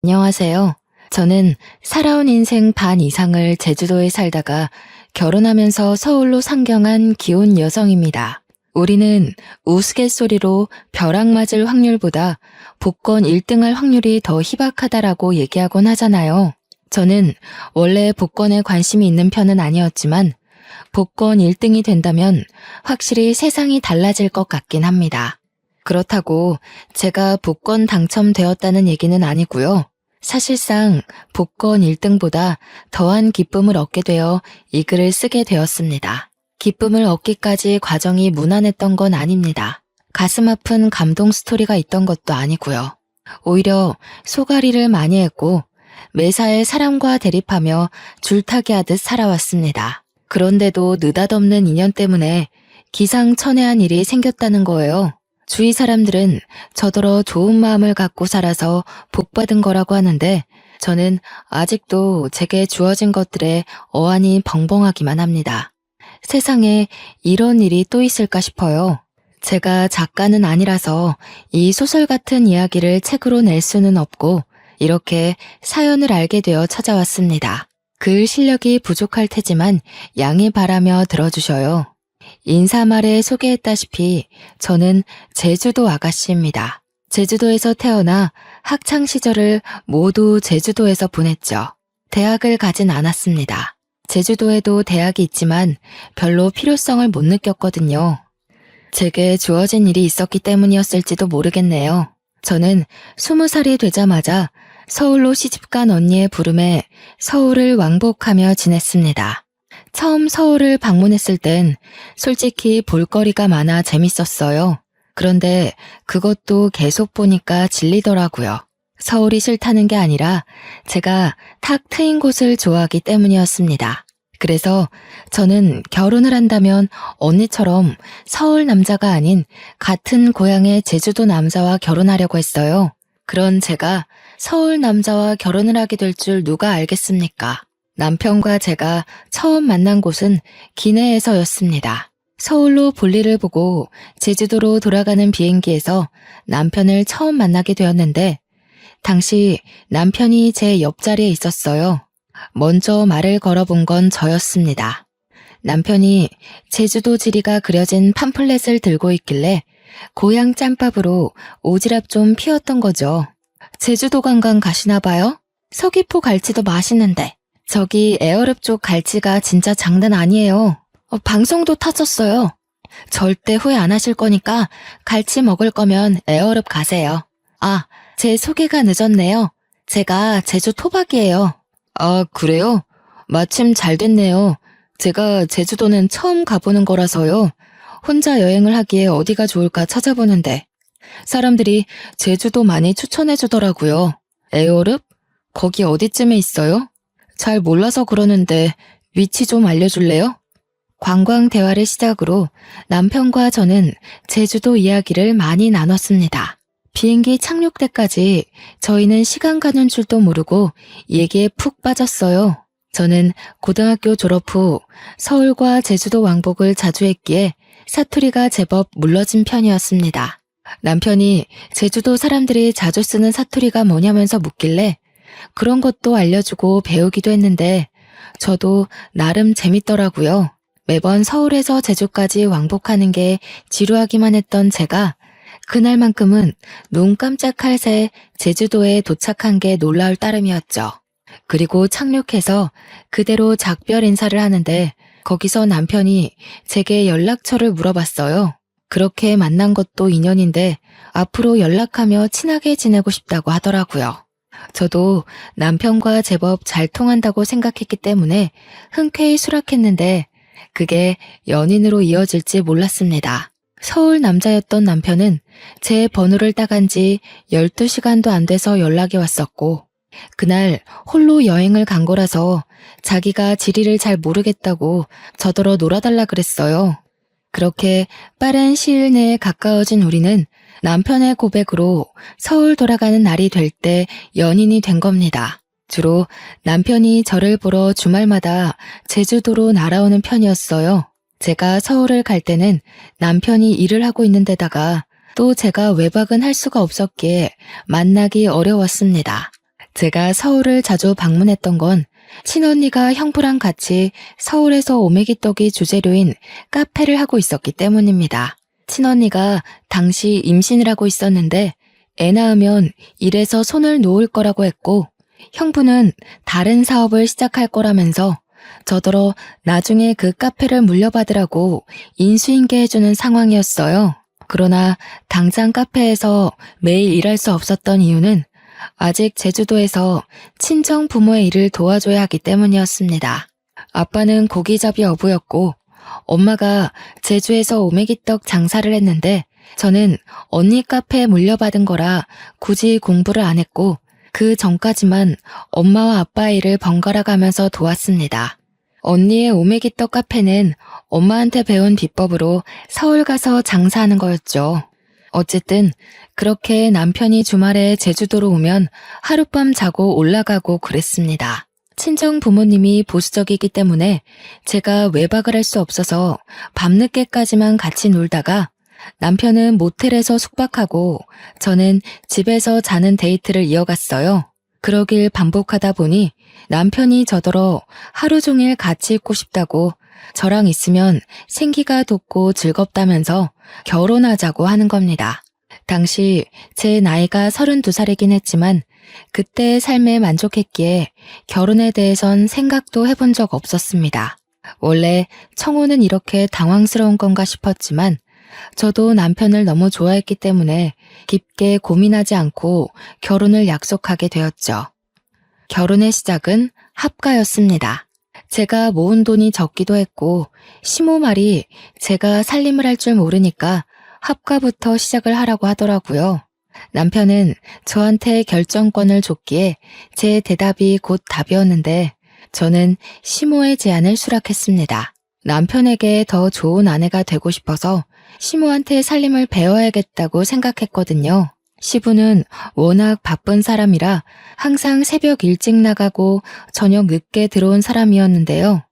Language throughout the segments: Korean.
안녕하세요. 저는 살아온 인생 반 이상을 제주도에 살다가 결혼하면서 서울로 상경한 기혼 여성입니다. 우리는 우스갯소리로 벼락 맞을 확률보다 복권 1등할 확률이 더 희박하다라고 얘기하곤 하잖아요. 저는 원래 복권에 관심이 있는 편은 아니었지만 복권 1등이 된다면 확실히 세상이 달라질 것 같긴 합니다. 그렇다고 제가 복권 당첨되었다는 얘기는 아니고요. 사실상 복권 1등보다 더한 기쁨을 얻게 되어 이 글을 쓰게 되었습니다. 기쁨을 얻기까지 과정이 무난했던 건 아닙니다. 가슴 아픈 감동 스토리가 있던 것도 아니고요. 오히려 소가리를 많이 했고 매사에 사람과 대립하며 줄타기 하듯 살아왔습니다. 그런데도 느닷없는 인연 때문에 기상천외한 일이 생겼다는 거예요. 주위 사람들은 저더러 좋은 마음을 갖고 살아서 복받은 거라고 하는데 저는 아직도 제게 주어진 것들에 어안이 벙벙하기만 합니다. 세상에 이런 일이 또 있을까 싶어요. 제가 작가는 아니라서 이 소설 같은 이야기를 책으로 낼 수는 없고 이렇게 사연을 알게 되어 찾아왔습니다. 글 실력이 부족할 테지만 양해 바라며 들어주셔요. 인사말에 소개했다시피 저는 제주도 아가씨입니다. 제주도에서 태어나 학창 시절을 모두 제주도에서 보냈죠. 대학을 가진 않았습니다. 제주도에도 대학이 있지만 별로 필요성을 못 느꼈거든요. 제게 주어진 일이 있었기 때문이었을지도 모르겠네요. 저는 20살이 되자마자 서울로 시집간 언니의 부름에 서울을 왕복하며 지냈습니다. 처음 서울을 방문했을 땐 솔직히 볼거리가 많아 재밌었어요. 그런데 그것도 계속 보니까 질리더라고요. 서울이 싫다는 게 아니라 제가 탁 트인 곳을 좋아하기 때문이었습니다. 그래서 저는 결혼을 한다면 언니처럼 서울 남자가 아닌 같은 고향의 제주도 남자와 결혼하려고 했어요. 그런 제가 서울 남자와 결혼을 하게 될 줄 누가 알겠습니까? 남편과 제가 처음 만난 곳은 기내에서였습니다. 서울로 볼일을 보고 제주도로 돌아가는 비행기에서 남편을 처음 만나게 되었는데 당시 남편이 제 옆자리에 있었어요. 먼저 말을 걸어본 건 저였습니다. 남편이 제주도 지리가 그려진 팜플렛을 들고 있길래 고향 짬밥으로 오지랖 좀 피웠던 거죠. 제주도 관광 가시나 봐요? 서귀포 갈치도 맛있는데. 저기 에어랩 쪽 갈치가 진짜 장난 아니에요. 방송도 타졌어요. 절대 후회 안 하실 거니까 갈치 먹을 거면 에어랩 가세요. 아, 제 소개가 늦었네요. 제가 제주 토박이에요. 아, 그래요? 마침 잘 됐네요. 제가 제주도는 처음 가보는 거라서요. 혼자 여행을 하기에 어디가 좋을까 찾아보는데 사람들이 제주도 많이 추천해 주더라고요. 에어랩? 거기 어디쯤에 있어요? 잘 몰라서 그러는데 위치 좀 알려줄래요? 관광 대화를 시작으로 남편과 저는 제주도 이야기를 많이 나눴습니다. 비행기 착륙 때까지 저희는 시간 가는 줄도 모르고 얘기에 푹 빠졌어요. 저는 고등학교 졸업 후 서울과 제주도 왕복을 자주 했기에 사투리가 제법 물러진 편이었습니다. 남편이 제주도 사람들이 자주 쓰는 사투리가 뭐냐면서 묻길래 그런 것도 알려주고 배우기도 했는데 저도 나름 재밌더라고요. 매번 서울에서 제주까지 왕복하는 게 지루하기만 했던 제가 그날만큼은 눈 깜짝할 새 제주도에 도착한 게 놀라울 따름이었죠. 그리고 착륙해서 그대로 작별 인사를 하는데 거기서 남편이 제게 연락처를 물어봤어요. 그렇게 만난 것도 인연인데 앞으로 연락하며 친하게 지내고 싶다고 하더라고요. 저도 남편과 제법 잘 통한다고 생각했기 때문에 흔쾌히 수락했는데 그게 연인으로 이어질지 몰랐습니다. 서울 남자였던 남편은 제 번호를 따간 지 12시간도 안 돼서 연락이 왔었고 그날 홀로 여행을 간 거라서 자기가 지리를 잘 모르겠다고 저더러 놀아달라 그랬어요. 그렇게 빠른 시일 내에 가까워진 우리는 남편의 고백으로 서울 돌아가는 날이 될 때 연인이 된 겁니다. 주로 남편이 저를 보러 주말마다 제주도로 날아오는 편이었어요. 제가 서울을 갈 때는 남편이 일을 하고 있는 데다가 또 제가 외박은 할 수가 없었기에 만나기 어려웠습니다. 제가 서울을 자주 방문했던 건 친언니가 형부랑 같이 서울에서 오메기떡이 주재료인 카페를 하고 있었기 때문입니다. 친언니가 당시 임신을 하고 있었는데 애 낳으면 일에서 손을 놓을 거라고 했고 형부는 다른 사업을 시작할 거라면서 저더러 나중에 그 카페를 물려받으라고 인수인계 해주는 상황이었어요. 그러나 당장 카페에서 매일 일할 수 없었던 이유는 아직 제주도에서 친정 부모의 일을 도와줘야 하기 때문이었습니다. 아빠는 고기잡이 어부였고 엄마가 제주에서 오메기떡 장사를 했는데 저는 언니 카페에 물려받은 거라 굳이 공부를 안 했고 그 전까지만 엄마와 아빠의 일을 번갈아 가면서 도왔습니다. 언니의 오메기떡 카페는 엄마한테 배운 비법으로 서울 가서 장사하는 거였죠. 어쨌든 그렇게 남편이 주말에 제주도로 오면 하룻밤 자고 올라가고 그랬습니다. 친정 부모님이 보수적이기 때문에 제가 외박을 할 수 없어서 밤늦게까지만 같이 놀다가 남편은 모텔에서 숙박하고 저는 집에서 자는 데이트를 이어갔어요. 그러길 반복하다 보니 남편이 저더러 하루 종일 같이 있고 싶다고 저랑 있으면 생기가 돋고 즐겁다면서 결혼하자고 하는 겁니다. 당시 제 나이가 32살이긴 했지만 그때의 삶에 만족했기에 결혼에 대해선 생각도 해본 적 없었습니다. 원래 청혼은 이렇게 당황스러운 건가 싶었지만 저도 남편을 너무 좋아했기 때문에 깊게 고민하지 않고 결혼을 약속하게 되었죠. 결혼의 시작은 합가였습니다. 제가 모은 돈이 적기도 했고 시모 말이 제가 살림을 할 줄 모르니까 합가부터 시작을 하라고 하더라고요. 남편은 저한테 결정권을 줬기에 제 대답이 곧 답이었는데 저는 시모의 제안을 수락했습니다. 남편에게 더 좋은 아내가 되고 싶어서 시모한테 살림을 배워야겠다고 생각했거든요. 시부는 워낙 바쁜 사람이라 항상 새벽 일찍 나가고 저녁 늦게 들어온 사람이었는데요.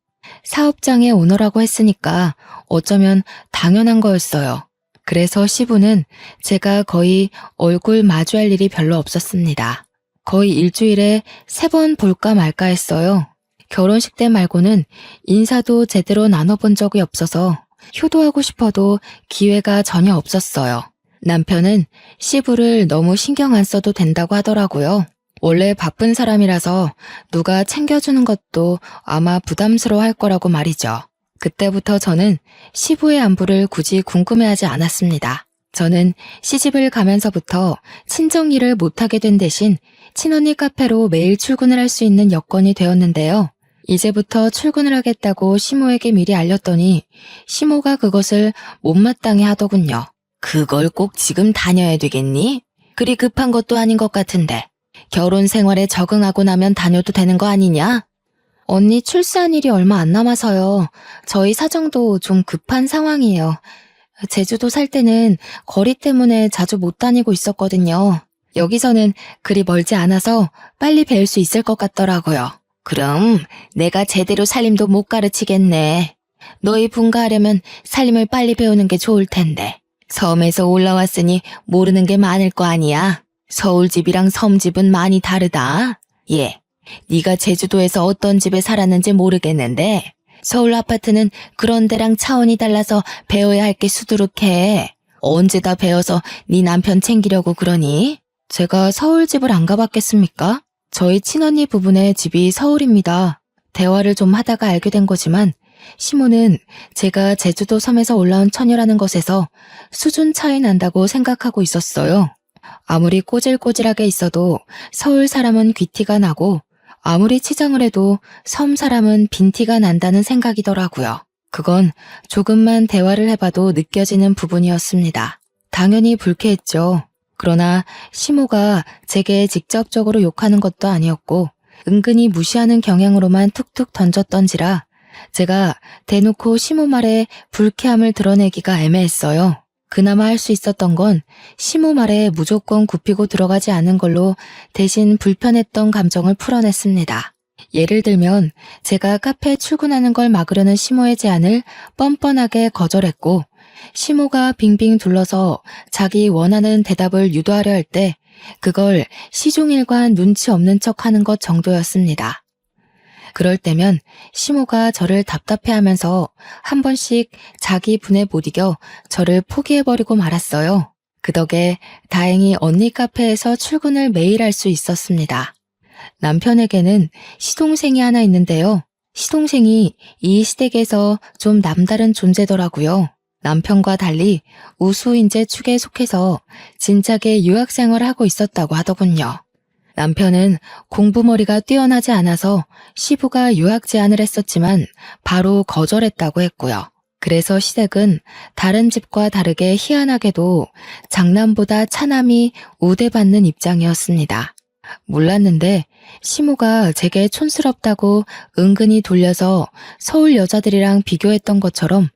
사업장의 오너라고 했으니까 어쩌면 당연한 거였어요. 그래서 시부는 제가 거의 얼굴 마주할 일이 별로 없었습니다. 거의 일주일에 3번 볼까 말까 했어요. 결혼식 때 말고는 인사도 제대로 나눠본 적이 없어서 효도하고 싶어도 기회가 전혀 없었어요. 남편은 시부를 너무 신경 안 써도 된다고 하더라고요. 원래 바쁜 사람이라서 누가 챙겨주는 것도 아마 부담스러워 할 거라고 말이죠. 그때부터 저는 시부의 안부를 굳이 궁금해하지 않았습니다. 저는 시집을 가면서부터 친정 일을 못하게 된 대신 친언니 카페로 매일 출근을 할 수 있는 여건이 되었는데요. 이제부터 출근을 하겠다고 시모에게 미리 알렸더니 시모가 그것을 못마땅해 하더군요. 그걸 꼭 지금 다녀야 되겠니? 그리 급한 것도 아닌 것 같은데. 결혼 생활에 적응하고 나면 다녀도 되는 거 아니냐? 언니 출산 일이 얼마 안 남아서요. 저희 사정도 좀 급한 상황이에요. 제주도 살 때는 거리 때문에 자주 못 다니고 있었거든요. 여기서는 그리 멀지 않아서 빨리 배울 수 있을 것 같더라고요. 그럼 내가 제대로 살림도 못 가르치겠네. 너희 분가하려면 살림을 빨리 배우는 게 좋을 텐데. 섬에서 올라왔으니 모르는 게 많을 거 아니야. 서울집이랑 섬집은 많이 다르다. 예, 네가 제주도에서 어떤 집에 살았는지 모르겠는데 서울 아파트는 그런 데랑 차원이 달라서 배워야 할 게 수두룩해. 언제 다 배워서 네 남편 챙기려고 그러니? 제가 서울집을 안 가봤겠습니까? 저희 친언니 부부네 집이 서울입니다. 대화를 좀 하다가 알게 된 거지만 시모는 제가 제주도 섬에서 올라온 처녀라는 것에서 수준 차이 난다고 생각하고 있었어요. 아무리 꼬질꼬질하게 있어도 서울 사람은 귀티가 나고 아무리 치장을 해도 섬 사람은 빈티가 난다는 생각이더라고요. 그건 조금만 대화를 해봐도 느껴지는 부분이었습니다. 당연히 불쾌했죠. 그러나 시모가 제게 직접적으로 욕하는 것도 아니었고 은근히 무시하는 경향으로만 툭툭 던졌던지라 제가 대놓고 시모 말에 불쾌함을 드러내기가 애매했어요. 그나마 할 수 있었던 건 시모 말에 무조건 굽히고 들어가지 않은 걸로 대신 불편했던 감정을 풀어냈습니다. 예를 들면 제가 카페에 출근하는 걸 막으려는 시모의 제안을 뻔뻔하게 거절했고 시모가 빙빙 둘러서 자기 원하는 대답을 유도하려 할 때 그걸 시종일관 눈치 없는 척 하는 것 정도였습니다. 그럴 때면 시모가 저를 답답해하면서 한 번씩 자기 분에 못 이겨 저를 포기해버리고 말았어요. 그 덕에 다행히 언니 카페에서 출근을 매일 할 수 있었습니다. 남편에게는 시동생이 하나 있는데요. 시동생이 이 시댁에서 좀 남다른 존재더라고요. 남편과 달리 우수인재 축에 속해서 진작에 유학생활을 하고 있었다고 하더군요. 남편은 공부머리가 뛰어나지 않아서 시부가 유학 제안을 했었지만 바로 거절했다고 했고요. 그래서 시댁은 다른 집과 다르게 희한하게도 장남보다 차남이 우대받는 입장이었습니다. 몰랐는데 시모가 제게 촌스럽다고 은근히 돌려서 서울 여자들이랑 비교했던 것처럼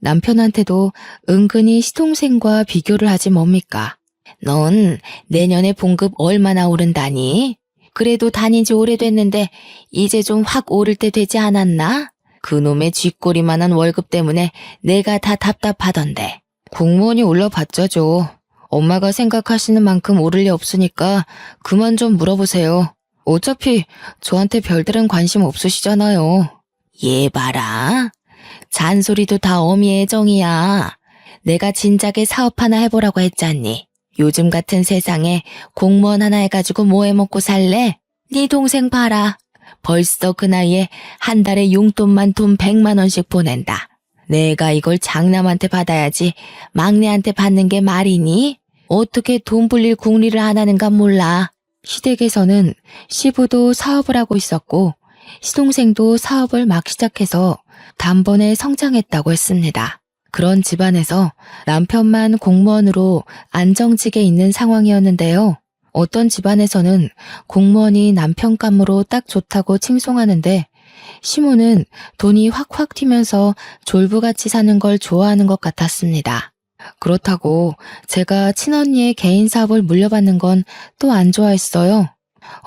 남편한테도 은근히 시동생과 비교를 하지 뭡니까? 넌 내년에 봉급 얼마나 오른다니? 그래도 다닌 지 오래됐는데 이제 좀 확 오를 때 되지 않았나? 그놈의 쥐꼬리만한 월급 때문에 내가 다 답답하던데. 공무원이 올라봤자죠. 엄마가 생각하시는 만큼 오를 리 없으니까 그만 좀 물어보세요. 어차피 저한테 별다른 관심 없으시잖아요. 얘 봐라. 잔소리도 다 어미의 정이야. 내가 진작에 사업 하나 해보라고 했잖니. 요즘 같은 세상에 공무원 하나 해가지고 뭐 해먹고 살래? 네 동생 봐라. 벌써 그 나이에 한 달에 용돈만 돈 100만 원씩 보낸다. 내가 이걸 장남한테 받아야지 막내한테 받는 게 말이니? 어떻게 돈 불릴 궁리를 안 하는가 몰라. 시댁에서는 시부도 사업을 하고 있었고 시동생도 사업을 막 시작해서 단번에 성장했다고 했습니다. 그런 집안에서 남편만 공무원으로 안정직에 있는 상황이었는데요. 어떤 집안에서는 공무원이 남편 감으로 딱 좋다고 칭송하는데 시모는 돈이 확확 튀면서 졸부같이 사는 걸 좋아하는 것 같았습니다. 그렇다고 제가 친언니의 개인 사업을 물려받는 건 또 안 좋아했어요.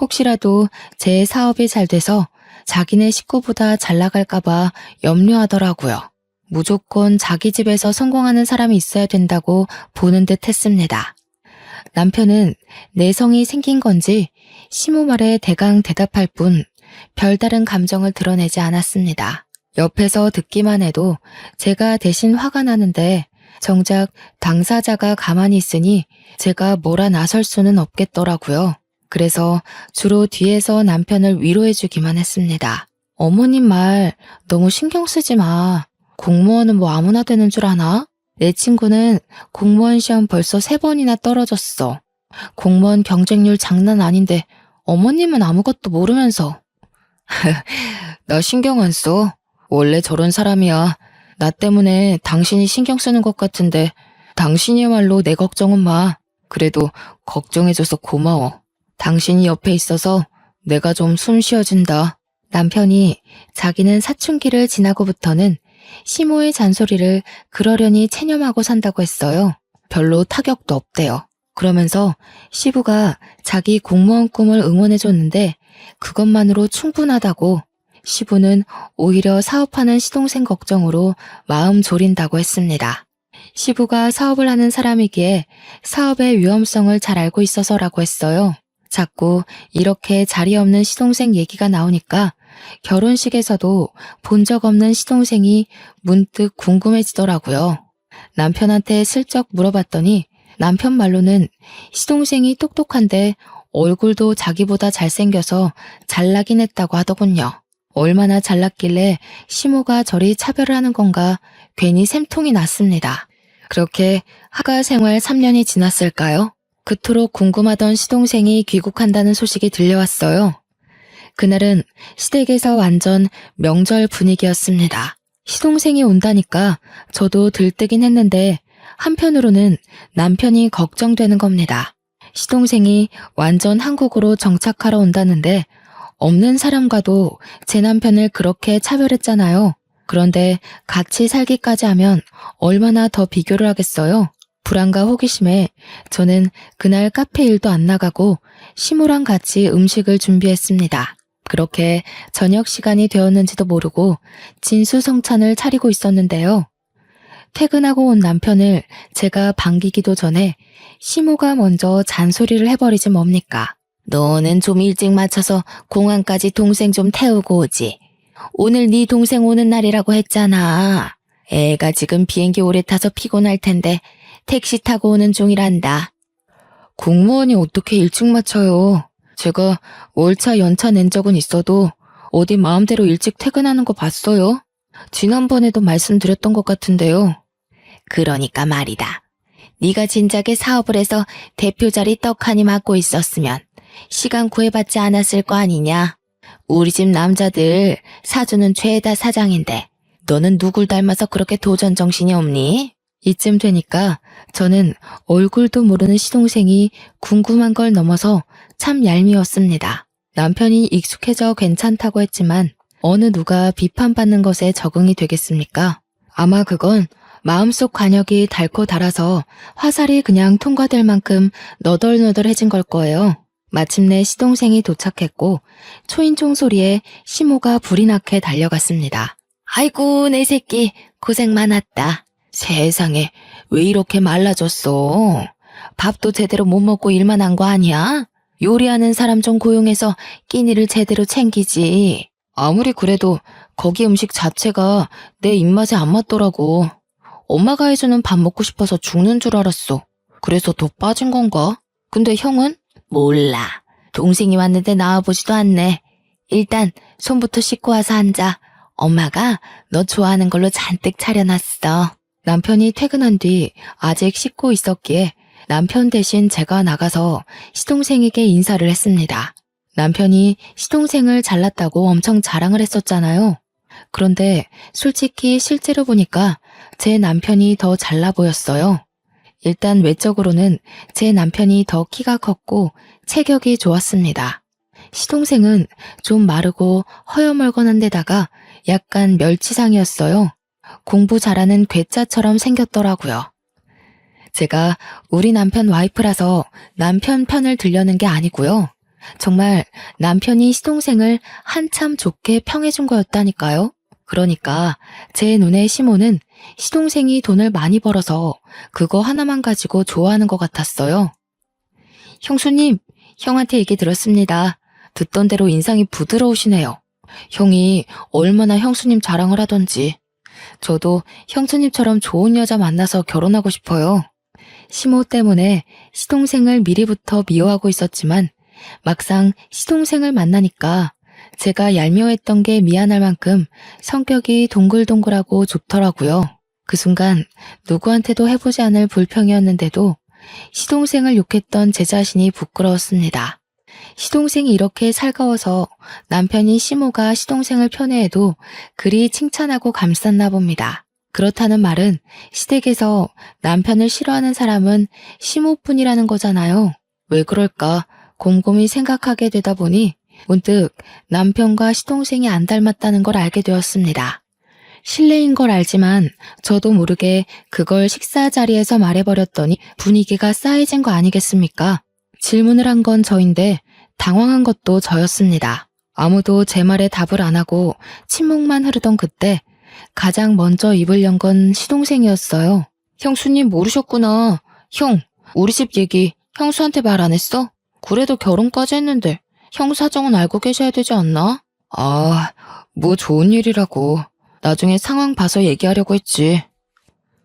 혹시라도 제 사업이 잘 돼서 자기네 식구보다 잘 나갈까봐 염려하더라고요. 무조건 자기 집에서 성공하는 사람이 있어야 된다고 보는 듯 했습니다. 남편은 내성이 생긴 건지 시모 말에 대강 대답할 뿐 별다른 감정을 드러내지 않았습니다. 옆에서 듣기만 해도 제가 대신 화가 나는데 정작 당사자가 가만히 있으니 제가 뭐라 나설 수는 없겠더라고요. 그래서 주로 뒤에서 남편을 위로해주기만 했습니다. 어머님 말 너무 신경 쓰지 마. 공무원은 뭐 아무나 되는 줄 아나? 내 친구는 공무원 시험 벌써 3번이나 떨어졌어. 공무원 경쟁률 장난 아닌데 어머님은 아무것도 모르면서. 나 신경 안 써. 원래 저런 사람이야. 나 때문에 당신이 신경 쓰는 것 같은데 당신이야말로 내 걱정은 마. 그래도 걱정해줘서 고마워. 당신이 옆에 있어서 내가 좀 숨 쉬어진다. 남편이 자기는 사춘기를 지나고부터는 시모의 잔소리를 그러려니 체념하고 산다고 했어요. 별로 타격도 없대요. 그러면서 시부가 자기 공무원 꿈을 응원해줬는데 그것만으로 충분하다고 시부는 오히려 사업하는 시동생 걱정으로 마음 졸인다고 했습니다. 시부가 사업을 하는 사람이기에 사업의 위험성을 잘 알고 있어서라고 했어요. 자꾸 이렇게 자리 없는 시동생 얘기가 나오니까 결혼식에서도 본 적 없는 시동생이 문득 궁금해지더라고요. 남편한테 슬쩍 물어봤더니 남편 말로는 시동생이 똑똑한데 얼굴도 자기보다 잘생겨서 잘나긴 했다고 하더군요. 얼마나 잘났길래 시모가 저리 차별을 하는 건가 괜히 샘통이 났습니다. 그렇게 하가 생활 3년이 지났을까요? 그토록 궁금하던 시동생이 귀국한다는 소식이 들려왔어요. 그날은 시댁에서 완전 명절 분위기였습니다. 시동생이 온다니까 저도 들뜨긴 했는데 한편으로는 남편이 걱정되는 겁니다. 시동생이 완전 한국으로 정착하러 온다는데 없는 사람과도 제 남편을 그렇게 차별했잖아요. 그런데 같이 살기까지 하면 얼마나 더 비교를 하겠어요. 불안과 호기심에 저는 그날 카페 일도 안 나가고 시모랑 같이 음식을 준비했습니다. 그렇게 저녁 시간이 되었는지도 모르고 진수성찬을 차리고 있었는데요. 퇴근하고 온 남편을 제가 반기기도 전에 시모가 먼저 잔소리를 해버리지 뭡니까? 너는 좀 일찍 맞춰서 공항까지 동생 좀 태우고 오지. 오늘 네 동생 오는 날이라고 했잖아. 애가 지금 비행기 오래 타서 피곤할 텐데 택시 타고 오는 중이란다. 공무원이 어떻게 일찍 맞춰요? 제가 월차 연차 낸 적은 있어도 어디 마음대로 일찍 퇴근하는 거 봤어요? 지난번에도 말씀드렸던 것 같은데요. 그러니까 말이다. 네가 진작에 사업을 해서 대표 자리 떡하니 맡고 있었으면 시간 구애받지 않았을 거 아니냐. 우리 집 남자들 사주는 죄다 사장인데 너는 누굴 닮아서 그렇게 도전 정신이 없니? 이쯤 되니까 저는 얼굴도 모르는 시동생이 궁금한 걸 넘어서 참 얄미웠습니다. 남편이 익숙해져 괜찮다고 했지만 어느 누가 비판받는 것에 적응이 되겠습니까? 아마 그건 마음속 관역이 닳고 닳아서 화살이 그냥 통과될 만큼 너덜너덜해진 걸 거예요. 마침내 시동생이 도착했고 초인종 소리에 시모가 불이 나게 달려갔습니다. 아이고 내 새끼 고생 많았다. 세상에 왜 이렇게 말라졌어? 밥도 제대로 못 먹고 일만 한 거 아니야? 요리하는 사람 좀 고용해서 끼니를 제대로 챙기지. 아무리 그래도 거기 음식 자체가 내 입맛에 안 맞더라고. 엄마가 해주는 밥 먹고 싶어서 죽는 줄 알았어. 그래서 더 빠진 건가? 근데 형은? 몰라. 동생이 왔는데 나와보지도 않네. 일단 손부터 씻고 와서 앉아. 엄마가 너 좋아하는 걸로 잔뜩 차려놨어. 남편이 퇴근한 뒤 아직 씻고 있었기에 남편 대신 제가 나가서 시동생에게 인사를 했습니다. 남편이 시동생을 잘났다고 엄청 자랑을 했었잖아요. 그런데 솔직히 실제로 보니까 제 남편이 더 잘나 보였어요. 일단 외적으로는 제 남편이 더 키가 컸고 체격이 좋았습니다. 시동생은 좀 마르고 허여멀건한 데다가 약간 멸치상이었어요. 공부 잘하는 괴짜처럼 생겼더라고요. 제가 우리 남편 와이프라서 남편 편을 들려는 게 아니고요. 정말 남편이 시동생을 한참 좋게 평해준 거였다니까요. 그러니까 제 눈에 시모는 시동생이 돈을 많이 벌어서 그거 하나만 가지고 좋아하는 것 같았어요. 형수님, 형한테 얘기 들었습니다. 듣던 대로 인상이 부드러우시네요. 형이 얼마나 형수님 자랑을 하던지. 저도 형수님처럼 좋은 여자 만나서 결혼하고 싶어요. 시모 때문에 시동생을 미리부터 미워하고 있었지만 막상 시동생을 만나니까 제가 얄미워했던 게 미안할 만큼 성격이 동글동글하고 좋더라고요. 그 순간 누구한테도 해보지 않을 불평이었는데도 시동생을 욕했던 제 자신이 부끄러웠습니다. 시동생이 이렇게 살가워서 남편이 시모가 시동생을 편애해도 그리 칭찬하고 감쌌나 봅니다. 그렇다는 말은 시댁에서 남편을 싫어하는 사람은 시모뿐이라는 거잖아요. 왜 그럴까 곰곰이 생각하게 되다 보니 문득 남편과 시동생이 안 닮았다는 걸 알게 되었습니다. 실례인 걸 알지만 저도 모르게 그걸 식사 자리에서 말해버렸더니 분위기가 싸해진 거 아니겠습니까? 질문을 한 건 저인데 당황한 것도 저였습니다. 아무도 제 말에 답을 안 하고 침묵만 흐르던 그때 가장 먼저 입을 연 건 시동생이었어요. 형수님 모르셨구나. 형, 우리 집 얘기 형수한테 말 안 했어? 그래도 결혼까지 했는데 형 사정은 알고 계셔야 되지 않나? 아, 뭐 좋은 일이라고. 나중에 상황 봐서 얘기하려고 했지.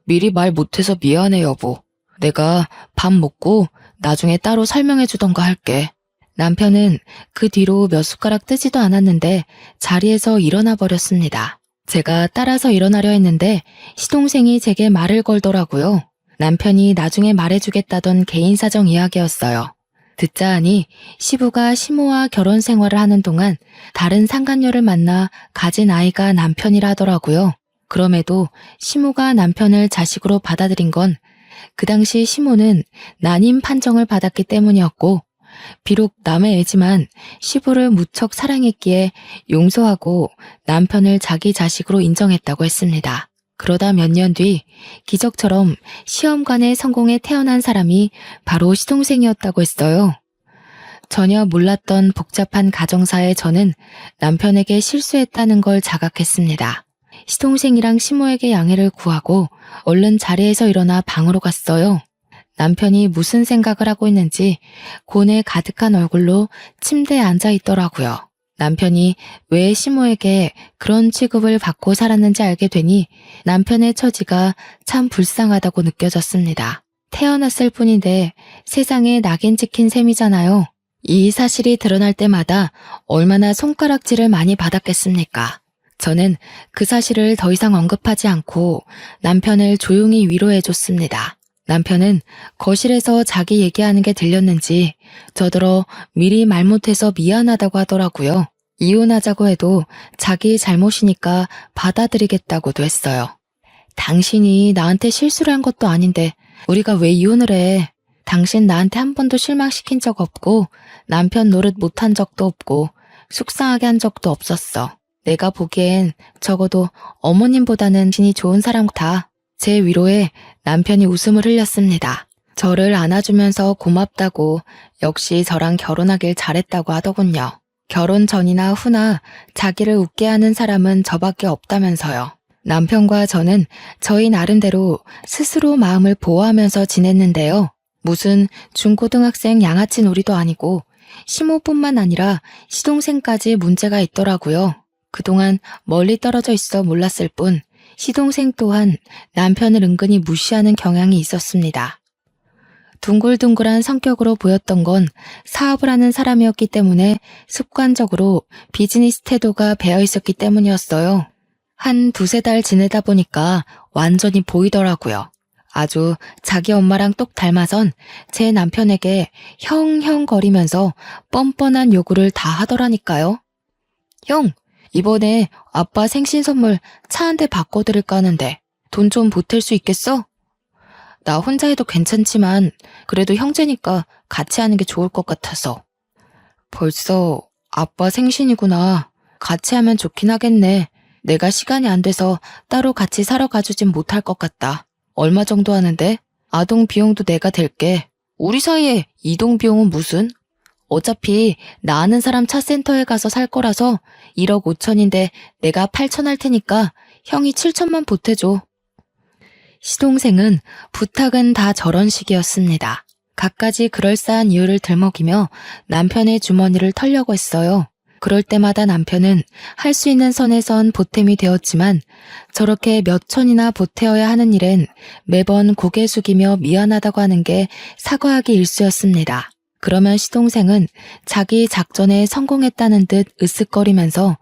미리 말 못해서 미안해 여보. 내가 밥 먹고 나중에 따로 설명해 주던가 할게. 남편은 그 뒤로 몇 숟가락 뜨지도 않았는데 자리에서 일어나 버렸습니다. 제가 따라서 일어나려 했는데 시동생이 제게 말을 걸더라고요. 남편이 나중에 말해주겠다던 개인 사정 이야기였어요. 듣자 하니 시부가 시모와 결혼 생활을 하는 동안 다른 상간녀를 만나 가진 아이가 남편이라 하더라고요. 그럼에도 시모가 남편을 자식으로 받아들인 건 그 당시 시모는 난임 판정을 받았기 때문이었고 비록 남의 애지만 시부를 무척 사랑했기에 용서하고 남편을 자기 자식으로 인정했다고 했습니다. 그러다 몇 년 뒤 기적처럼 시험관에 성공해 태어난 사람이 바로 시동생이었다고 했어요. 전혀 몰랐던 복잡한 가정사에 저는 남편에게 실수했다는 걸 자각했습니다. 시동생이랑 시모에게 양해를 구하고 얼른 자리에서 일어나 방으로 갔어요. 남편이 무슨 생각을 하고 있는지 고뇌 가득한 얼굴로 침대에 앉아 있더라고요. 남편이 왜 시모에게 그런 취급을 받고 살았는지 알게 되니 남편의 처지가 참 불쌍하다고 느껴졌습니다. 태어났을 뿐인데 세상에 낙인 찍힌 셈이잖아요. 이 사실이 드러날 때마다 얼마나 손가락질을 많이 받았겠습니까? 저는 그 사실을 더 이상 언급하지 않고 남편을 조용히 위로해줬습니다. 남편은 거실에서 자기 얘기하는 게 들렸는지 저더러 미리 말 못해서 미안하다고 하더라고요. 이혼하자고 해도 자기 잘못이니까 받아들이겠다고도 했어요. 당신이 나한테 실수를 한 것도 아닌데 우리가 왜 이혼을 해? 당신 나한테 한 번도 실망시킨 적 없고 남편 노릇 못한 적도 없고 속상하게 한 적도 없었어. 내가 보기엔 적어도 어머님보다는 신이 좋은 사람 같아. 제 위로에 남편이 웃음을 흘렸습니다. 저를 안아주면서 고맙다고 역시 저랑 결혼하길 잘했다고 하더군요. 결혼 전이나 후나 자기를 웃게 하는 사람은 저밖에 없다면서요. 남편과 저는 저희 나름대로 스스로 마음을 보호하면서 지냈는데요. 무슨 중고등학생 양아치 놀이도 아니고 시모뿐만 아니라 시동생까지 문제가 있더라고요. 그동안 멀리 떨어져 있어 몰랐을 뿐 시동생 또한 남편을 은근히 무시하는 경향이 있었습니다. 둥글둥글한 성격으로 보였던 건 사업을 하는 사람이었기 때문에 습관적으로 비즈니스 태도가 배어 있었기 때문이었어요. 한 두세 달 지내다 보니까 완전히 보이더라고요. 아주 자기 엄마랑 똑 닮아선 제 남편에게 형형거리면서 뻔뻔한 요구를 다 하더라니까요. 형! 이번에 아빠 생신 선물 차 한 대 바꿔드릴까 하는데 돈 좀 보탤 수 있겠어? 나 혼자 해도 괜찮지만 그래도 형제니까 같이 하는 게 좋을 것 같아서. 벌써 아빠 생신이구나. 같이 하면 좋긴 하겠네. 내가 시간이 안 돼서 따로 같이 사러 가주진 못할 것 같다. 얼마 정도 하는데? 아동 비용도 내가 댈게. 우리 사이에 이동 비용은 무슨? 어차피 나 아는 사람 차센터에 가서 살 거라서 1억 5천인데 내가 8천 할 테니까 형이 7천만 보태줘. 시동생은 부탁은 다 저런 식이었습니다. 갖가지 그럴싸한 이유를 들먹이며 남편의 주머니를 털려고 했어요. 그럴 때마다 남편은 할 수 있는 선에선 보탬이 되었지만 저렇게 몇 천이나 보태어야 하는 일엔 매번 고개 숙이며 미안하다고 하는 게 사과하기 일쑤였습니다. 그러면 시동생은 자기 작전에 성공했다는 듯 으쓱거리면서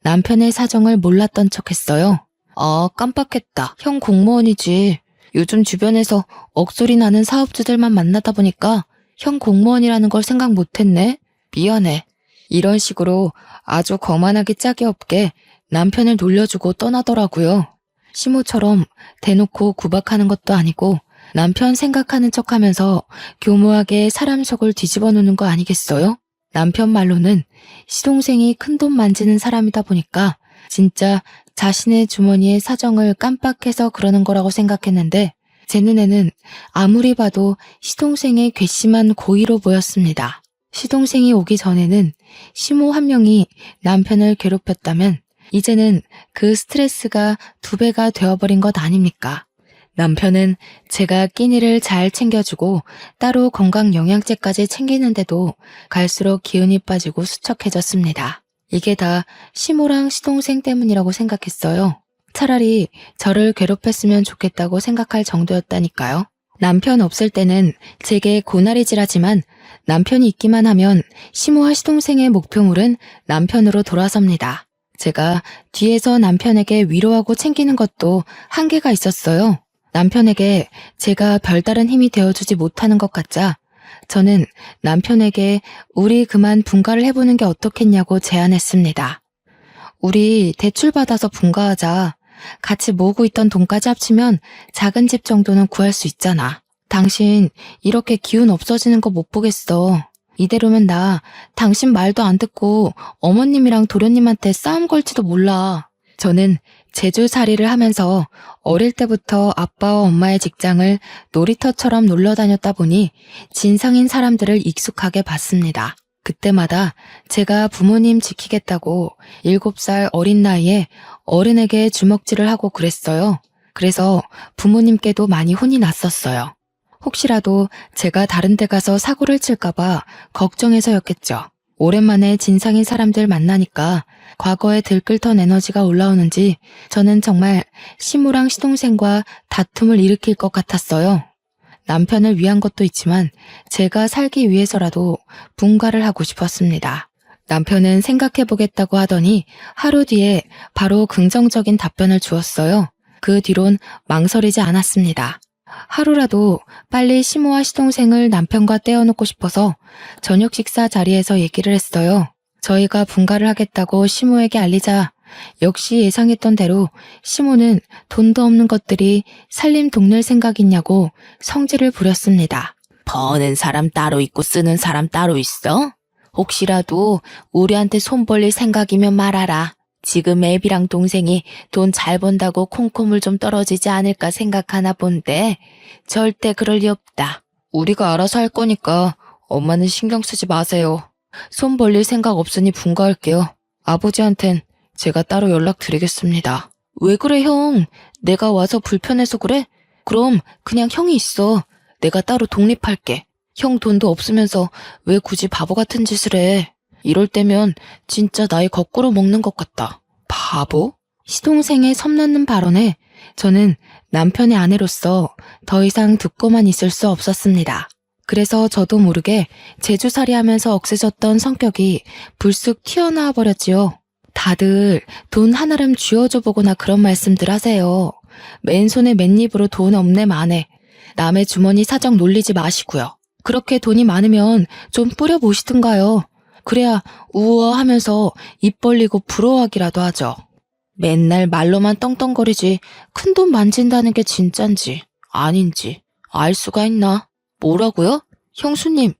남편의 사정을 몰랐던 척했어요. 아, 깜빡했다. 형 공무원이지. 요즘 주변에서 억소리 나는 사업주들만 만나다 보니까 형 공무원이라는 걸 생각 못했네. 미안해. 이런 식으로 아주 거만하기 짝이 없게 남편을 놀려주고 떠나더라고요. 시모처럼 대놓고 구박하는 것도 아니고 남편 생각하는 척하면서 교묘하게 사람 속을 뒤집어 놓는 거 아니겠어요? 남편 말로는 시동생이 큰돈 만지는 사람이다 보니까 진짜 자신의 주머니의 사정을 깜빡해서 그러는 거라고 생각했는데 제 눈에는 아무리 봐도 시동생의 괘씸한 고의로 보였습니다. 시동생이 오기 전에는 시모 한 명이 남편을 괴롭혔다면 이제는 그 스트레스가 2배가 되어버린 것 아닙니까? 남편은 제가 끼니를 잘 챙겨주고 따로 건강영양제까지 챙기는데도 갈수록 기운이 빠지고 수척해졌습니다. 이게 다 시모랑 시동생 때문이라고 생각했어요. 차라리 저를 괴롭혔으면 좋겠다고 생각할 정도였다니까요. 남편 없을 때는 제게 고나리질하지만 남편이 있기만 하면 시모와 시동생의 목표물은 남편으로 돌아섭니다. 제가 뒤에서 남편에게 위로하고 챙기는 것도 한계가 있었어요. 남편에게 제가 별다른 힘이 되어주지 못하는 것 같자 저는 남편에게 우리 그만 분가를 해보는 게 어떻겠냐고 제안했습니다. 우리 대출 받아서 분가하자. 같이 모으고 있던 돈까지 합치면 작은 집 정도는 구할 수 있잖아. 당신 이렇게 기운 없어지는 거 못 보겠어. 이대로면 나 당신 말도 안 듣고 어머님이랑 도련님한테 싸움 걸지도 몰라. 저는 제주살이를 하면서 어릴 때부터 아빠와 엄마의 직장을 놀이터처럼 놀러 다녔다 보니 진상인 사람들을 익숙하게 봤습니다. 그때마다 제가 부모님 지키겠다고 7살 어린 나이에 어른에게 주먹질을 하고 그랬어요. 그래서 부모님께도 많이 혼이 났었어요. 혹시라도 제가 다른 데 가서 사고를 칠까봐 걱정해서였겠죠. 오랜만에 진상인 사람들 만나니까 과거에 들끓던 에너지가 올라오는지 저는 정말 시무랑 시동생과 다툼을 일으킬 것 같았어요. 남편을 위한 것도 있지만 제가 살기 위해서라도 분가를 하고 싶었습니다. 남편은 생각해보겠다고 하더니 하루 뒤에 바로 긍정적인 답변을 주었어요. 그 뒤론 망설이지 않았습니다. 하루라도 빨리 시모와 시동생을 남편과 떼어놓고 싶어서 저녁 식사 자리에서 얘기를 했어요. 저희가 분가를 하겠다고 시모에게 알리자 역시 예상했던 대로 시모는 돈도 없는 것들이 살림 동낼 생각 있냐고 성질을 부렸습니다. 버는 사람 따로 있고 쓰는 사람 따로 있어? 혹시라도 우리한테 손 벌릴 생각이면 말하라. 지금 애비랑 동생이 돈 잘 번다고 콩고물 좀 떨어지지 않을까 생각하나 본데 절대 그럴 리 없다. 우리가 알아서 할 거니까 엄마는 신경 쓰지 마세요. 손 벌릴 생각 없으니 분가할게요. 아버지한텐 제가 따로 연락드리겠습니다. 왜 그래 형? 내가 와서 불편해서 그래? 그럼 그냥 형이 있어. 내가 따로 독립할게. 형 돈도 없으면서 왜 굳이 바보 같은 짓을 해? 이럴 때면 진짜 나이 거꾸로 먹는 것 같다. 바보? 시동생의 섬나는 발언에 저는 남편의 아내로서 더 이상 듣고만 있을 수 없었습니다. 그래서 저도 모르게 제주살이 하면서 억세졌던 성격이 불쑥 튀어나와 버렸지요. 다들 돈 하나름 쥐어줘 보거나 그런 말씀들 하세요. 맨손에 맨입으로 돈 없네 마네. 남의 주머니 사정 놀리지 마시고요. 그렇게 돈이 많으면 좀 뿌려보시든가요. 그래야 우아하면서 입 벌리고 부러워하기라도 하죠. 맨날 말로만 떵떵거리지 큰돈 만진다는 게 진짠지 아닌지 알 수가 있나? 뭐라고요? 형수님,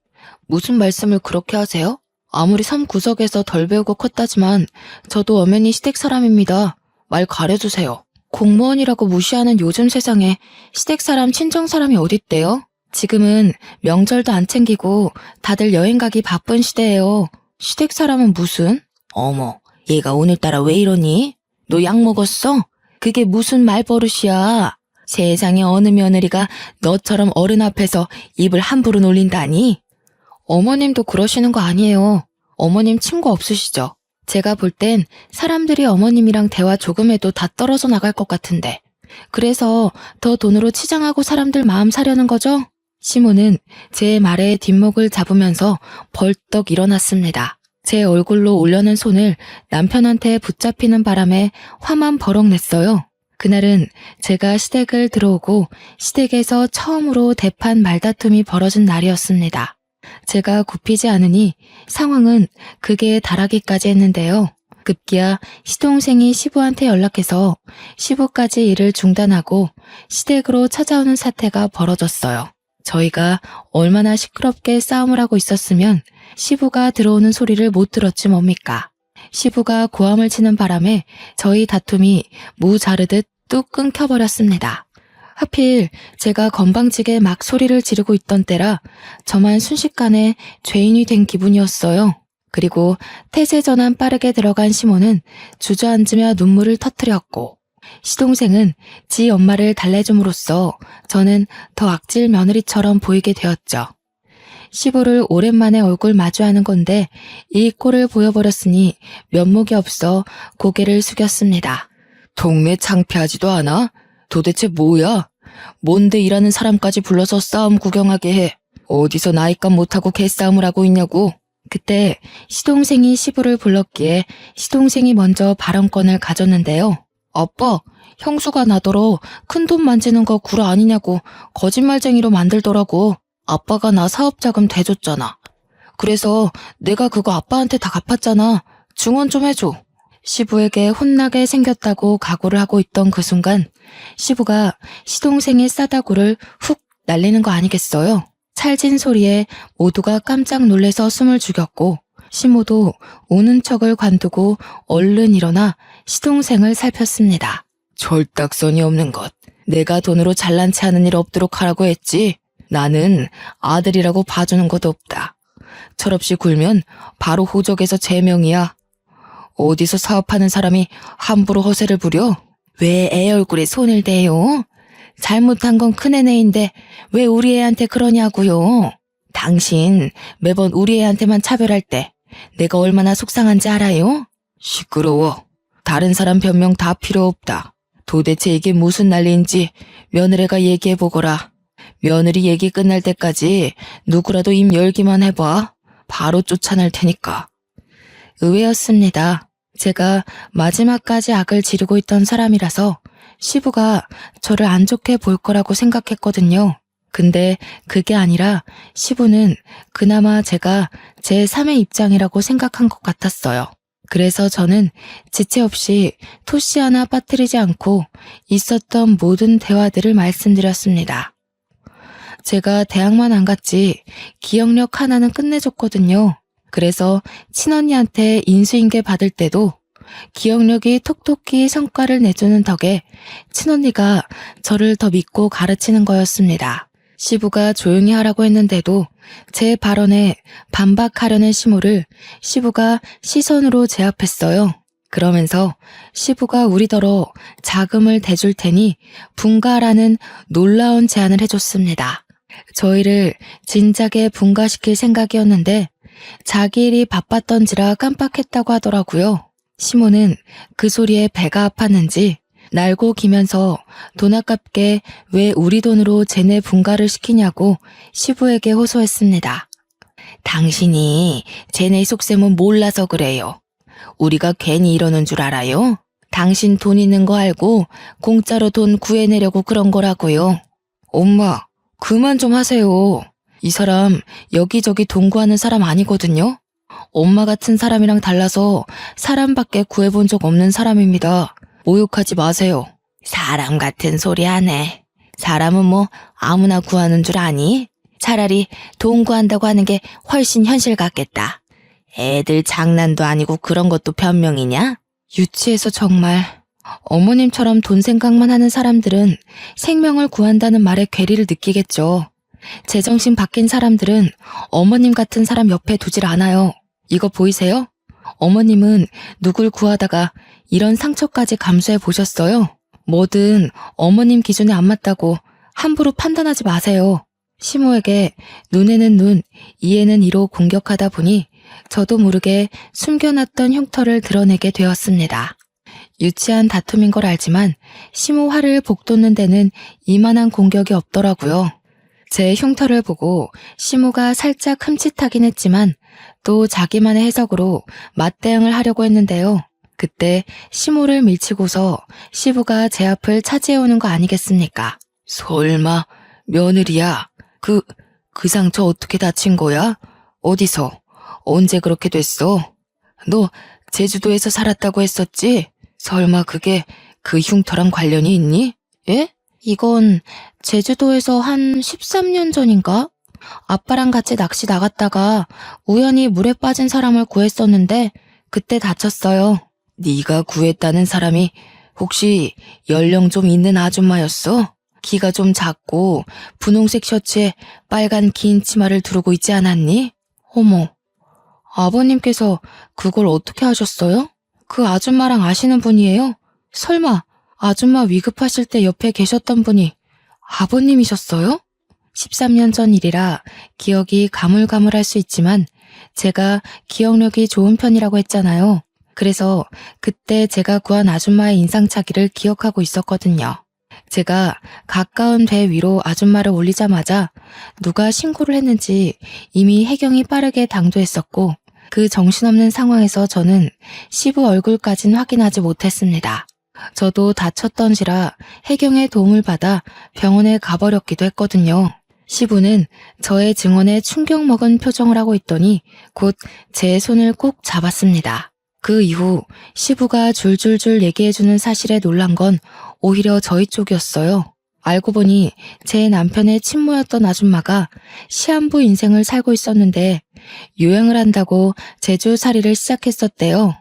무슨 말씀을 그렇게 하세요? 아무리 섬 구석에서 덜 배우고 컸다지만 저도 엄연히 시댁 사람입니다. 말 가려주세요. 공무원이라고 무시하는 요즘 세상에 시댁 사람 친정 사람이 어딨대요? 지금은 명절도 안 챙기고 다들 여행 가기 바쁜 시대예요. 시댁 사람은 무슨? 어머, 얘가 오늘따라 왜 이러니? 너 약 먹었어? 그게 무슨 말버릇이야? 세상에 어느 며느리가 너처럼 어른 앞에서 입을 함부로 놀린다니? 어머님도 그러시는 거 아니에요. 어머님 친구 없으시죠? 제가 볼 땐 사람들이 어머님이랑 대화 조금 해도 다 떨어져 나갈 것 같은데. 그래서 더 돈으로 치장하고 사람들 마음 사려는 거죠? 시모는 제 말에 뒷목을 잡으면서 벌떡 일어났습니다. 제 얼굴로 올려는 손을 남편한테 붙잡히는 바람에 화만 버럭 냈어요. 그날은 제가 시댁을 들어오고 시댁에서 처음으로 대판 말다툼이 벌어진 날이었습니다. 제가 굽히지 않으니 상황은 극에 달하기까지 했는데요. 급기야 시동생이 시부한테 연락해서 시부까지 일을 중단하고 시댁으로 찾아오는 사태가 벌어졌어요. 저희가 얼마나 시끄럽게 싸움을 하고 있었으면 시부가 들어오는 소리를 못 들었지 뭡니까. 시부가 고함을 치는 바람에 저희 다툼이 무 자르듯 뚝 끊겨버렸습니다. 하필 제가 건방지게 막 소리를 지르고 있던 때라 저만 순식간에 죄인이 된 기분이었어요. 그리고 태세 전환 빠르게 들어간 시모는 주저앉으며 눈물을 터뜨렸고 시동생은 지 엄마를 달래줌으로써 저는 더 악질 며느리처럼 보이게 되었죠. 시부를 오랜만에 얼굴 마주하는 건데 이 꼴을 보여버렸으니 면목이 없어 고개를 숙였습니다. 동네 창피하지도 않아? 도대체 뭐야? 뭔데 일하는 사람까지 불러서 싸움 구경하게 해? 어디서 나이값 못하고 개싸움을 하고 있냐고? 그때 시동생이 시부를 불렀기에 시동생이 먼저 발언권을 가졌는데요. 아빠, 형수가 나더러 큰돈 만지는 거 구라 아니냐고 거짓말쟁이로 만들더라고. 아빠가 나 사업자금 대줬잖아. 그래서 내가 그거 아빠한테 다 갚았잖아. 증언 좀 해줘. 시부에게 혼나게 생겼다고 각오를 하고 있던 그 순간 시부가 시동생의 싸다구를 훅 날리는 거 아니겠어요? 찰진 소리에 모두가 깜짝 놀래서 숨을 죽였고 시모도 우는 척을 관두고 얼른 일어나 시동생을 살폈습니다. 절딱선이 없는 것. 내가 돈으로 잘난 체 하는 일 없도록 하라고 했지. 나는 아들이라고 봐주는 것도 없다. 철없이 굴면 바로 호적에서 제명이야. 어디서 사업하는 사람이 함부로 허세를 부려? 왜 애 얼굴에 손을 대요? 잘못한 건 큰애네인데 왜 우리 애한테 그러냐고요? 당신 매번 우리 애한테만 차별할 때 내가 얼마나 속상한지 알아요? 시끄러워. 다른 사람 변명 다 필요 없다. 도대체 이게 무슨 난리인지 며느리가 얘기해보거라. 며느리 얘기 끝날 때까지 누구라도 입 열기만 해봐. 바로 쫓아낼 테니까. 의외였습니다. 제가 마지막까지 악을 지르고 있던 사람이라서 시부가 저를 안 좋게 볼 거라고 생각했거든요. 근데 그게 아니라 시부는 그나마 제가 제3의 입장이라고 생각한 것 같았어요. 그래서 저는 지체 없이 토시 하나 빠뜨리지 않고 있었던 모든 대화들을 말씀드렸습니다. 제가 대학만 안 갔지 기억력 하나는 끝내줬거든요. 그래서 친언니한테 인수인계 받을 때도 기억력이 톡톡히 성과를 내주는 덕에 친언니가 저를 더 믿고 가르치는 거였습니다. 시부가 조용히 하라고 했는데도 제 발언에 반박하려는 시모를 시부가 시선으로 제압했어요. 그러면서 시부가 우리더러 자금을 대줄 테니 분가라는 놀라운 제안을 해줬습니다. 저희를 진작에 분가시킬 생각이었는데 자기 일이 바빴던지라 깜빡했다고 하더라고요. 시모는 그 소리에 배가 아팠는지 날고 기면서 돈 아깝게 왜 우리 돈으로 쟤네 분가를 시키냐고 시부에게 호소했습니다. 당신이 쟤네 속셈은 몰라서 그래요. 우리가 괜히 이러는 줄 알아요? 당신 돈 있는 거 알고 공짜로 돈 구해내려고 그런 거라고요. 엄마, 그만 좀 하세요. 이 사람 여기저기 돈 구하는 사람 아니거든요. 엄마 같은 사람이랑 달라서 사람밖에 구해본 적 없는 사람입니다. 모욕하지 마세요. 사람 같은 소리 하네. 사람은 뭐 아무나 구하는 줄 아니? 차라리 돈 구한다고 하는 게 훨씬 현실 같겠다. 애들 장난도 아니고 그런 것도 변명이냐? 유치해서 정말. 어머님처럼 돈 생각만 하는 사람들은 생명을 구한다는 말에 괴리를 느끼겠죠. 제정신 바뀐 사람들은 어머님 같은 사람 옆에 두질 않아요. 이거 보이세요? 어머님은 누굴 구하다가 이런 상처까지 감수해 보셨어요? 뭐든 어머님 기준에 안 맞다고 함부로 판단하지 마세요. 시모에게 눈에는 눈, 이에는 이로 공격하다 보니 저도 모르게 숨겨놨던 흉터를 드러내게 되었습니다. 유치한 다툼인 걸 알지만 시모 화를 복돋는 데는 이만한 공격이 없더라고요. 제 흉터를 보고 시모가 살짝 흠칫하긴 했지만 또 자기만의 해석으로 맞대응을 하려고 했는데요. 그때 시모를 밀치고서 시부가 제 앞을 차지해오는 거 아니겠습니까? 설마 며느리야? 그 상처 어떻게 다친 거야? 어디서? 언제 그렇게 됐어? 너 제주도에서 살았다고 했었지? 설마 그게 그 흉터랑 관련이 있니? 예? 이건 제주도에서 한 13년 전인가? 아빠랑 같이 낚시 나갔다가 우연히 물에 빠진 사람을 구했었는데 그때 다쳤어요. 네가 구했다는 사람이 혹시 연령 좀 있는 아줌마였어? 키가 좀 작고 분홍색 셔츠에 빨간 긴 치마를 두르고 있지 않았니? 어머, 아버님께서 그걸 어떻게 하셨어요? 그 아줌마랑 아시는 분이에요? 설마 아줌마 위급하실 때 옆에 계셨던 분이 아버님이셨어요? 13년 전 일이라 기억이 가물가물할 수 있지만 제가 기억력이 좋은 편이라고 했잖아요. 그래서 그때 제가 구한 아줌마의 인상착의를 기억하고 있었거든요. 제가 가까운 배 위로 아줌마를 올리자마자 누가 신고를 했는지 이미 해경이 빠르게 당도했었고 그 정신없는 상황에서 저는 시부 얼굴까진 확인하지 못했습니다. 저도 다쳤던지라 해경의 도움을 받아 병원에 가버렸기도 했거든요. 시부는 저의 증언에 충격 먹은 표정을 하고 있더니 곧 제 손을 꼭 잡았습니다. 그 이후 시부가 줄줄줄 얘기해주는 사실에 놀란 건 오히려 저희 쪽이었어요. 알고 보니 제 남편의 친모였던 아줌마가 시한부 인생을 살고 있었는데 유행을 한다고 제주살이를 시작했었대요.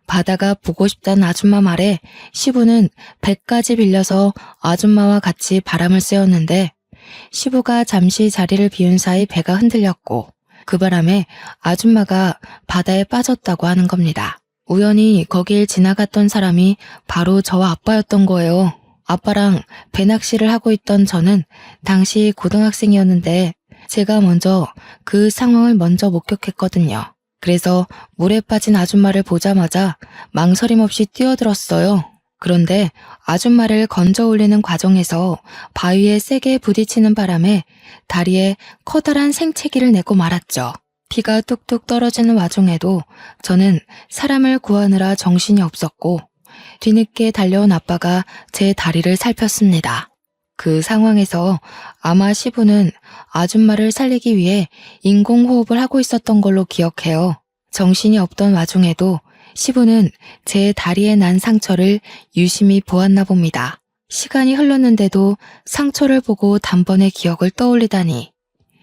바다가 보고 싶다는 아줌마 말에 시부는 배까지 빌려서 아줌마와 같이 바람을 쐬었는데 시부가 잠시 자리를 비운 사이 배가 흔들렸고 그 바람에 아줌마가 바다에 빠졌다고 하는 겁니다. 우연히 거길 지나갔던 사람이 바로 저와 아빠였던 거예요. 아빠랑 배낚시를 하고 있던 저는 당시 고등학생이었는데 제가 먼저 그 상황을 먼저 목격했거든요. 그래서 물에 빠진 아줌마를 보자마자 망설임 없이 뛰어들었어요. 그런데 아줌마를 건져 올리는 과정에서 바위에 세게 부딪히는 바람에 다리에 커다란 생채기를 내고 말았죠. 피가 뚝뚝 떨어지는 와중에도 저는 사람을 구하느라 정신이 없었고 뒤늦게 달려온 아빠가 제 다리를 살폈습니다. 그 상황에서 아마 시부는 아줌마를 살리기 위해 인공호흡을 하고 있었던 걸로 기억해요. 정신이 없던 와중에도 시부는 제 다리에 난 상처를 유심히 보았나 봅니다. 시간이 흘렀는데도 상처를 보고 단번에 기억을 떠올리다니.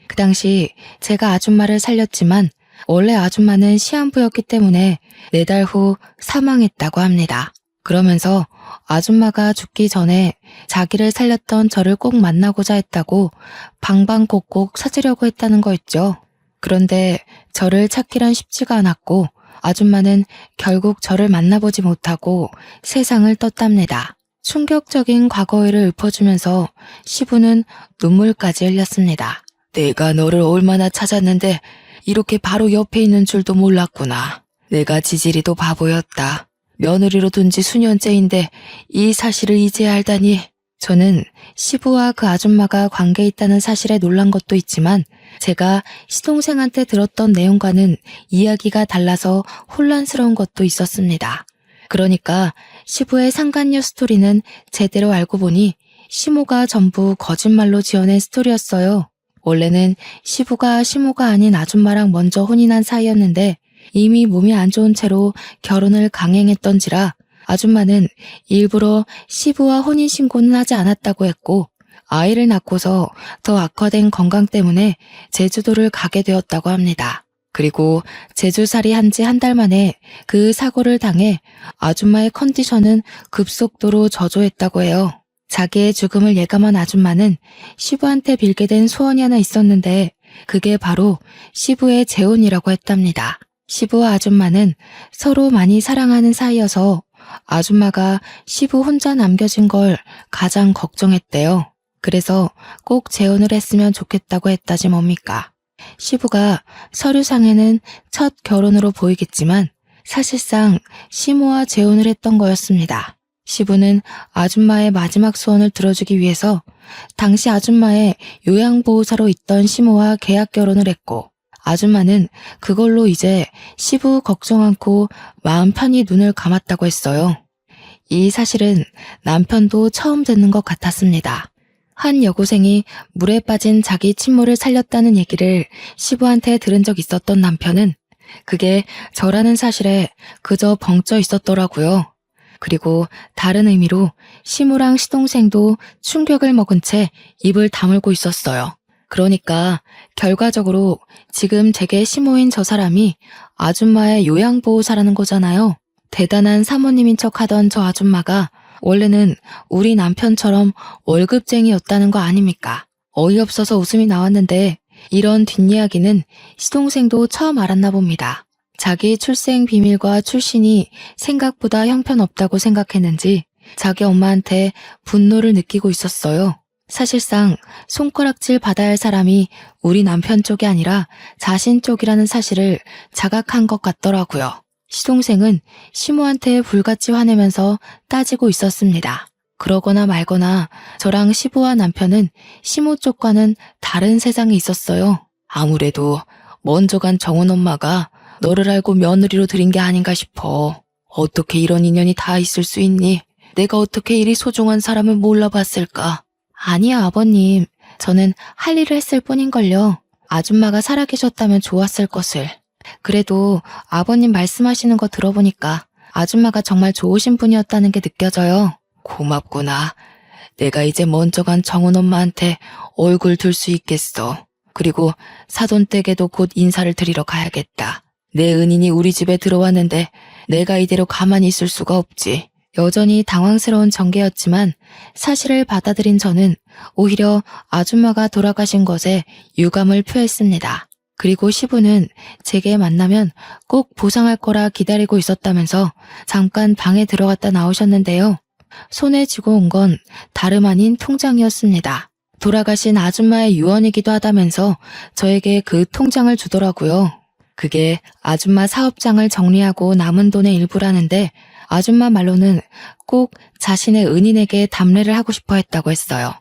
그 당시 제가 아줌마를 살렸지만 원래 아줌마는 시한부였기 때문에 4달 후 사망했다고 합니다. 그러면서 아줌마가 죽기 전에 자기를 살렸던 저를 꼭 만나고자 했다고 방방곡곡 찾으려고 했다는 거였죠. 그런데 저를 찾기란 쉽지가 않았고 아줌마는 결국 저를 만나보지 못하고 세상을 떴답니다. 충격적인 과거를 읊어주면서 시부는 눈물까지 흘렸습니다. 내가 너를 얼마나 찾았는데 이렇게 바로 옆에 있는 줄도 몰랐구나. 내가 지질이도 바보였다. 며느리로 둔 지 수년째인데 이 사실을 이제 알다니. 저는 시부와 그 아줌마가 관계 있다는 사실에 놀란 것도 있지만 제가 시동생한테 들었던 내용과는 이야기가 달라서 혼란스러운 것도 있었습니다. 그러니까 시부의 상간녀 스토리는 제대로 알고 보니 시모가 전부 거짓말로 지어낸 스토리였어요. 원래는 시부가 시모가 아닌 아줌마랑 먼저 혼인한 사이였는데 이미 몸이 안 좋은 채로 결혼을 강행했던지라 아줌마는 일부러 시부와 혼인신고는 하지 않았다고 했고 아이를 낳고서 더 악화된 건강 때문에 제주도를 가게 되었다고 합니다. 그리고 제주살이 한 지 1달 만에 그 사고를 당해 아줌마의 컨디션은 급속도로 저조했다고 해요. 자기의 죽음을 예감한 아줌마는 시부한테 빌게 된 소원이 하나 있었는데 그게 바로 시부의 재혼이라고 했답니다. 시부와 아줌마는 서로 많이 사랑하는 사이여서 아줌마가 시부 혼자 남겨진 걸 가장 걱정했대요. 그래서 꼭 재혼을 했으면 좋겠다고 했다지 뭡니까. 시부가 서류상에는 첫 결혼으로 보이겠지만 사실상 시모와 재혼을 했던 거였습니다. 시부는 아줌마의 마지막 소원을 들어주기 위해서 당시 아줌마의 요양보호사로 있던 시모와 계약 결혼을 했고 아줌마는 그걸로 이제 시부 걱정 않고 마음 편히 눈을 감았다고 했어요. 이 사실은 남편도 처음 듣는 것 같았습니다. 한 여고생이 물에 빠진 자기 친모를 살렸다는 얘기를 시부한테 들은 적 있었던 남편은 그게 저라는 사실에 그저 벙쪄 있었더라고요. 그리고 다른 의미로 시모랑 시동생도 충격을 먹은 채 입을 다물고 있었어요. 그러니까 결과적으로 지금 제게 시모인 저 사람이 아줌마의 요양보호사라는 거잖아요. 대단한 사모님인 척 하던 저 아줌마가 원래는 우리 남편처럼 월급쟁이였다는 거 아닙니까? 어이없어서 웃음이 나왔는데 이런 뒷이야기는 시동생도 처음 알았나 봅니다. 자기 출생 비밀과 출신이 생각보다 형편없다고 생각했는지 자기 엄마한테 분노를 느끼고 있었어요. 사실상 손가락질 받아야 할 사람이 우리 남편 쪽이 아니라 자신 쪽이라는 사실을 자각한 것 같더라고요. 시동생은 시모한테 불같이 화내면서 따지고 있었습니다. 그러거나 말거나 저랑 시부와 남편은 시모 쪽과는 다른 세상에 있었어요. 아무래도 먼저 간 정은 엄마가 너를 알고 며느리로 들인 게 아닌가 싶어. 어떻게 이런 인연이 다 있을 수 있니? 내가 어떻게 이리 소중한 사람을 몰라봤을까? 아니요, 아버님. 저는 할 일을 했을 뿐인걸요. 아줌마가 살아계셨다면 좋았을 것을. 그래도 아버님 말씀하시는 거 들어보니까 아줌마가 정말 좋으신 분이었다는 게 느껴져요. 고맙구나. 내가 이제 먼저 간 정은 엄마한테 얼굴 들 수 있겠어. 그리고 사돈댁에도 곧 인사를 드리러 가야겠다. 내 은인이 우리 집에 들어왔는데 내가 이대로 가만히 있을 수가 없지. 여전히 당황스러운 전개였지만 사실을 받아들인 저는 오히려 아줌마가 돌아가신 것에 유감을 표했습니다. 그리고 시부는 제게 만나면 꼭 보상할 거라 기다리고 있었다면서 잠깐 방에 들어갔다 나오셨는데요. 손에 쥐고 온 건 다름 아닌 통장이었습니다. 돌아가신 아줌마의 유언이기도 하다면서 저에게 그 통장을 주더라고요. 그게 아줌마 사업장을 정리하고 남은 돈의 일부라는데 아줌마 말로는 꼭 자신의 은인에게 답례를 하고 싶어 했다고 했어요.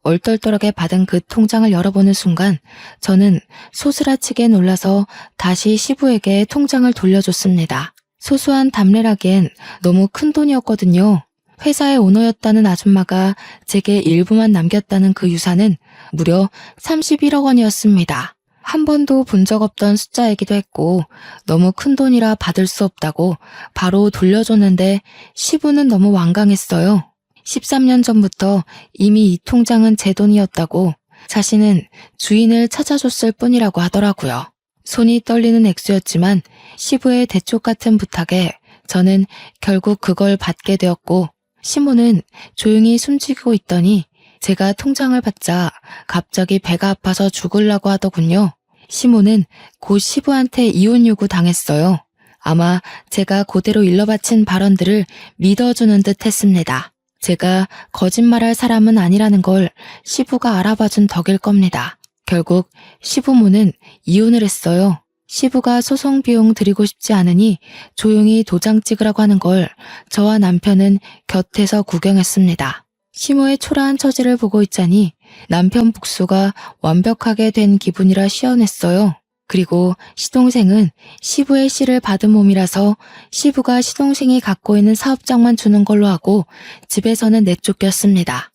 얼떨떨하게 받은 그 통장을 열어보는 순간 저는 소스라치게 놀라서 다시 시부에게 통장을 돌려줬습니다. 소소한 답례라기엔 너무 큰 돈이었거든요. 회사의 오너였다는 아줌마가 제게 일부만 남겼다는 그 유산은 무려 31억 원이었습니다. 한 번도 본 적 없던 숫자이기도 했고 너무 큰 돈이라 받을 수 없다고 바로 돌려줬는데 시부는 너무 완강했어요. 13년 전부터 이미 이 통장은 제 돈이었다고 자신은 주인을 찾아줬을 뿐이라고 하더라고요. 손이 떨리는 액수였지만 시부의 대쪽 같은 부탁에 저는 결국 그걸 받게 되었고 시모는 조용히 숨지고 있더니 제가 통장을 받자 갑자기 배가 아파서 죽으려고 하더군요. 시모는 곧 시부한테 이혼 요구 당했어요. 아마 제가 그대로 일러바친 발언들을 믿어주는 듯 했습니다. 제가 거짓말할 사람은 아니라는 걸 시부가 알아봐준 덕일 겁니다. 결국 시부모는 이혼을 했어요. 시부가 소송 비용 드리고 싶지 않으니 조용히 도장 찍으라고 하는 걸 저와 남편은 곁에서 구경했습니다. 시모의 초라한 처지를 보고 있자니 남편 복수가 완벽하게 된 기분이라 시원했어요. 그리고 시동생은 시부의 씨를 받은 몸이라서 시부가 시동생이 갖고 있는 사업장만 주는 걸로 하고 집에서는 내쫓겼습니다.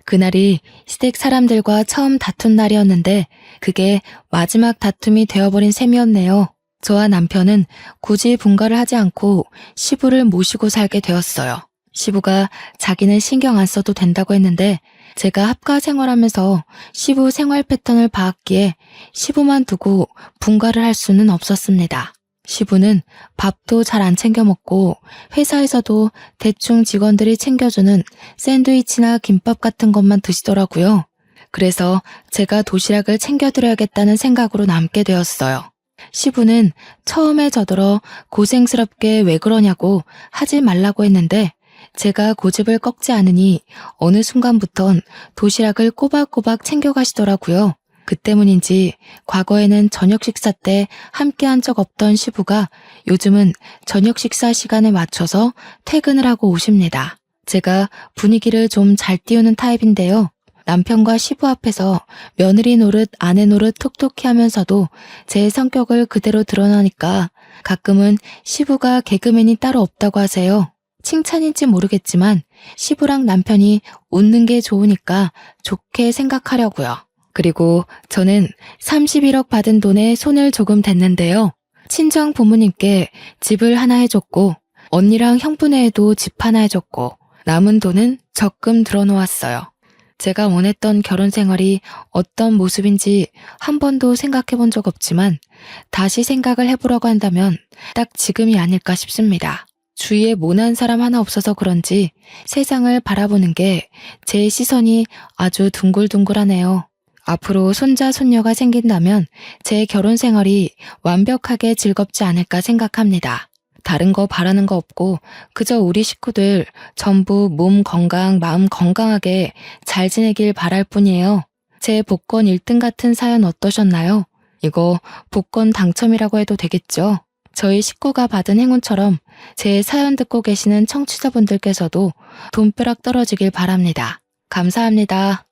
그날이 시댁 사람들과 처음 다툰 날이었는데 그게 마지막 다툼이 되어버린 셈이었네요. 저와 남편은 굳이 분가를 하지 않고 시부를 모시고 살게 되었어요. 시부가 자기는 신경 안 써도 된다고 했는데 제가 합가 생활하면서 시부 생활 패턴을 봐왔기에 시부만 두고 분가를 할 수는 없었습니다. 시부는 밥도 잘 안 챙겨 먹고 회사에서도 대충 직원들이 챙겨주는 샌드위치나 김밥 같은 것만 드시더라고요. 그래서 제가 도시락을 챙겨드려야겠다는 생각으로 남게 되었어요. 시부는 처음에 저더러 고생스럽게 왜 그러냐고 하지 말라고 했는데 제가 고집을 꺾지 않으니 어느 순간부턴 도시락을 꼬박꼬박 챙겨가시더라고요. 그 때문인지 과거에는 저녁 식사 때 함께한 적 없던 시부가 요즘은 저녁 식사 시간에 맞춰서 퇴근을 하고 오십니다. 제가 분위기를 좀 잘 띄우는 타입인데요. 남편과 시부 앞에서 며느리 노릇 아내 노릇 톡톡히 하면서도 제 성격을 그대로 드러나니까 가끔은 시부가 개그맨이 따로 없다고 하세요. 칭찬인지 모르겠지만 시부랑 남편이 웃는 게 좋으니까 좋게 생각하려고요. 그리고 저는 31억 받은 돈에 손을 조금 댔는데요. 친정 부모님께 집을 하나 해줬고 언니랑 형부네에도 집 하나 해줬고 남은 돈은 적금 들어놓았어요. 제가 원했던 결혼 생활이 어떤 모습인지 한 번도 생각해 본 적 없지만 다시 생각을 해보려고 한다면 딱 지금이 아닐까 싶습니다. 주위에 모난 사람 하나 없어서 그런지 세상을 바라보는 게 제 시선이 아주 둥글둥글하네요. 앞으로 손자, 손녀가 생긴다면 제 결혼 생활이 완벽하게 즐겁지 않을까 생각합니다. 다른 거 바라는 거 없고 그저 우리 식구들 전부 몸 건강, 마음 건강하게 잘 지내길 바랄 뿐이에요. 제 복권 1등 같은 사연 어떠셨나요? 이거 복권 당첨이라고 해도 되겠죠? 저희 식구가 받은 행운처럼 제 사연 듣고 계시는 청취자분들께서도 돈벼락 떨어지길 바랍니다. 감사합니다.